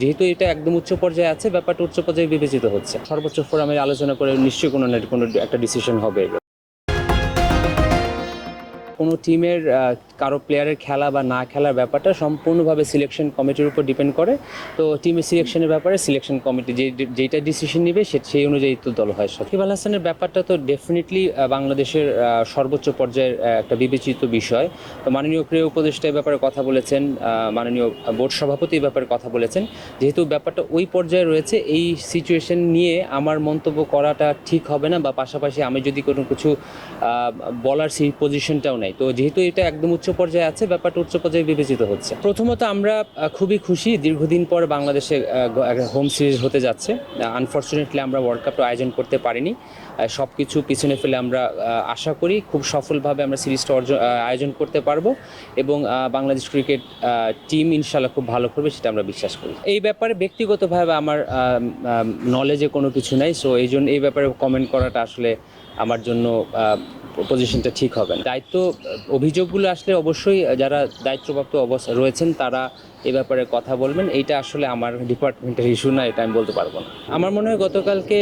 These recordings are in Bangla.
যেহেতু এটা একদম উচ্চ পর্যায়ে আছে, ব্যাপারটা উচ্চ পর্যায়ে বিবেচিত হচ্ছে। সর্বোচ্চ ফোরামে আলোচনা করে নিশ্চয়ই কোনো না কোনো একটা ডিসিশন হবে। কোনো টিমের কারো প্লেয়ারের খেলা বা না খেলার ব্যাপারটা সম্পূর্ণভাবে সিলেকশন কমিটির উপর ডিপেন্ড করে। তো টিমের সিলেকশনের ব্যাপারে সিলেকশন কমিটি যেটা ডিসিশন নেবে সেই অনুযায়ী তো দল হয়। সাকিব আল হাসানের ব্যাপারটা তো ডেফিনেটলি বাংলাদেশের সর্বোচ্চ পর্যায়ের একটা বিবেচিত বিষয়। তো মাননীয় ক্রীড়া উপদেষ্টা এই ব্যাপারে কথা বলেছেন, মাননীয় বোর্ড সভাপতি এই ব্যাপারে কথা বলেছেন। যেহেতু ব্যাপারটা ওই পর্যায়ে রয়েছে, এই সিচুয়েশন নিয়ে আমার মন্তব্য করাটা ঠিক হবে না, বা পাশাপাশি আমি যদি কোনো কিছু বলার সেই পজিশনটাও নেই। তো যেহেতু এটা একদম উচ্চ পর্যায়ে আছে, ব্যাপারটা উচ্চ পর্যায়ে বিবেচিত হচ্ছে। প্রথমত আমরা খুবই খুশি, দীর্ঘদিন পর বাংলাদেশে হোম সিরিজ হতে যাচ্ছে। আনফর্চুনেটলি আমরা ওয়ার্ল্ড কাপটা আয়োজন করতে পারিনি। সব কিছু পিছনে ফেলে আমরা আশা করি খুব সফলভাবে আমরা সিরিজটা আয়োজন করতে পারবো, এবং বাংলাদেশ ক্রিকেট টিম ইনশাল্লাহ খুব ভালো করবে, সেটা আমরা বিশ্বাস করি। এই ব্যাপারে ব্যক্তিগতভাবে আমার নলেজে কোনো কিছু নাই, সো এই জন্য এই ব্যাপারে কমেন্ট করাটা আসলে আমার জন্য পজিশনটা ঠিক হবে না। অভিযোগগুলো আসলে অবশ্যই যারা দায়িত্বপ্রাপ্ত অবস্থা রয়েছেন তারা এ ব্যাপারে কথা বলবেন। এইটা আসলে আমার ডিপার্টমেন্টের ইস্যু না, এটা আমি বলতে পারবো না। আমার মনে হয় গতকালকে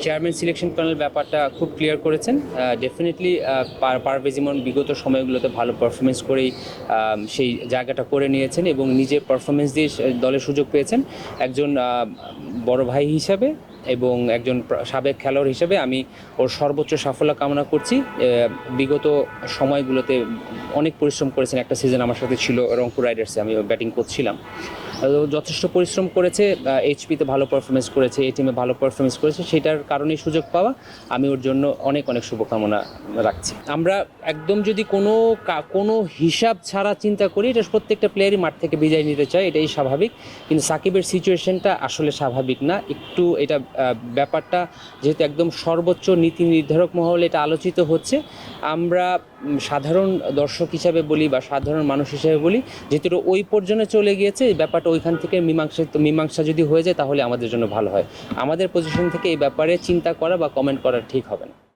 চেয়ারম্যান সিলেকশন প্যানেল ব্যাপারটা খুব ক্লিয়ার করেছেন। ডেফিনেটলি পারভেজ ইমন বিগত সময়গুলোতে ভালো পারফরমেন্স করেই সেই জায়গাটা করে নিয়েছেন, এবং নিজের পারফরমেন্স দিয়ে দলের সুযোগ পেয়েছেন। একজন বড় ভাই হিসাবে এবং একজন সাবেক খেলোয়াড় হিসেবে আমি ওর সর্বোচ্চ সাফল্য কামনা করছি। বিগত সময়গুলোতে অনেক পরিশ্রম করেছেন। একটা সিজন আমার সাথে ছিল রংপুর রাইডার্সে, আমি ব্যাটিং করছিলাম। যথেষ্ট পরিশ্রম করেছে, এইচপিতে ভালো পারফরমেন্স করেছে, এই টিমে ভালো পারফরমেন্স করেছে, সেটার কারণেই সুযোগ পাওয়া। আমি ওর জন্য অনেক অনেক শুভকামনা রাখছি। আমরা একদম যদি কোনো হিসাব ছাড়া চিন্তা করি, এটা প্রত্যেকটা প্লেয়ারই মাঠ থেকে বিদায় নিতে চায়, এটাই স্বাভাবিক। কিন্তু সাকিবের সিচুয়েশনটা আসলে স্বাভাবিক না। একটু এটা ব্যাপারটা যেহেতু একদম সর্বোচ্চ নীতি নির্ধারক মহলে এটা আলোচিত হচ্ছে, আমরা সাধারণ দর্শক হিসাবে বলি বা সাধারণ মানুষ হিসেবে বলি, যেহেতু ওই পর্যন্ত চলে গিয়েছে, এই ব্যাপারটা ওইখান থেকে মীমাংসা যদি হয়ে যায় তাহলে আমাদের জন্য ভালো হয়। আমাদের পজিশন থেকে এই ব্যাপারে চিন্তা করা বা কমেন্ট করা ঠিক হবে না।